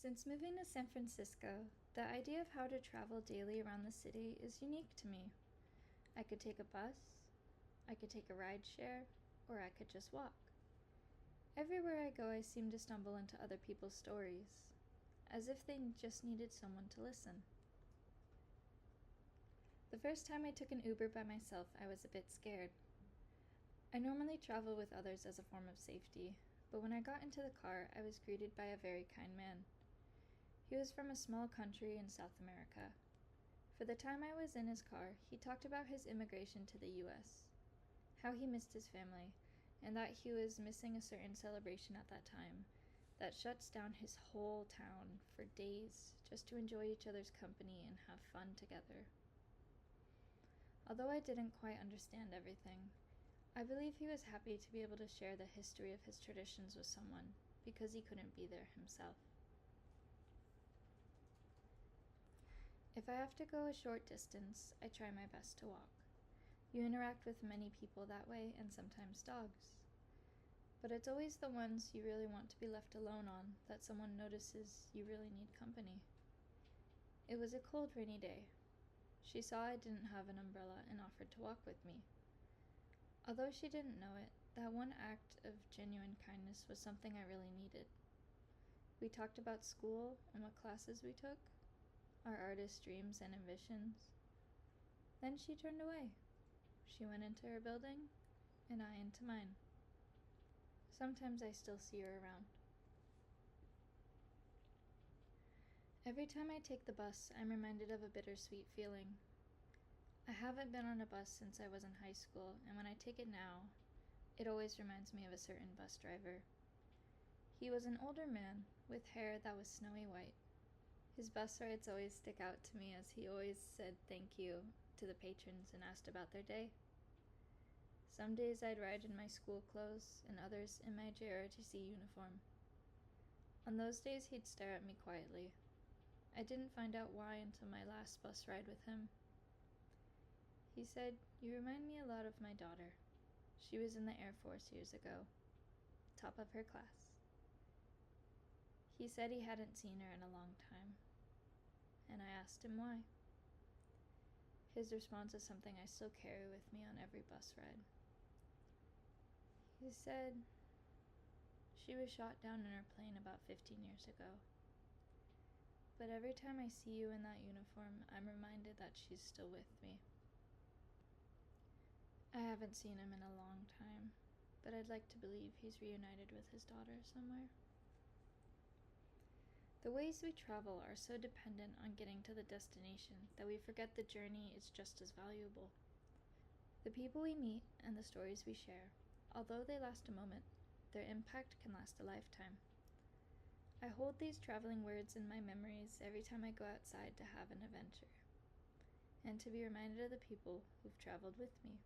Since moving to San Francisco, the idea of how to travel daily around the city is unique to me. I could take a bus, I could take a ride share, or I could just walk. Everywhere I go, I seem to stumble into other people's stories, as if they just needed someone to listen. The first time I took an Uber by myself, I was a bit scared. I normally travel with others as a form of safety, but when I got into the car, I was greeted by a very kind man. He was from a small country in South America. For the time I was in his car, he talked about his immigration to the US, how he missed his family, and that he was missing a certain celebration at that time that shuts down his whole town for days just to enjoy each other's company and have fun together. Although I didn't quite understand everything, I believe he was happy to be able to share the history of his traditions with someone because he couldn't be there himself. If I have to go a short distance, I try my best to walk. You interact with many people that way, and sometimes dogs. But it's always the ones you really want to be left alone on that someone notices you really need company. It was a cold, rainy day. She saw I didn't have an umbrella and offered to walk with me. Although she didn't know it, that one act of genuine kindness was something I really needed. We talked about school and what classes we took, our artist dreams and ambitions. Then she turned away. She went into her building, and I into mine. Sometimes I still see her around. Every time I take the bus, I'm reminded of a bittersweet feeling. I haven't been on a bus since I was in high school, and when I take it now, it always reminds me of a certain bus driver. He was an older man with hair that was snowy white. His bus rides always stick out to me as he always said thank you to the patrons and asked about their day. Some days I'd ride in my school clothes and others in my JROTC uniform. On those days he'd stare at me quietly. I didn't find out why until my last bus ride with him. He said, "You remind me a lot of my daughter. She was in the Air Force years ago, top of her class." He said he hadn't seen her in a long time, and I asked him why. His response is something I still carry with me on every bus ride. He said, "She was shot down in her plane about 15 years ago. But every time I see you in that uniform, I'm reminded that she's still with me." I haven't seen him in a long time, but I'd like to believe he's reunited with his daughter somewhere. The ways we travel are so dependent on getting to the destination that we forget the journey is just as valuable. The people we meet and the stories we share, although they last a moment, their impact can last a lifetime. I hold these traveling words in my memories every time I go outside to have an adventure, and to be reminded of the people who've traveled with me.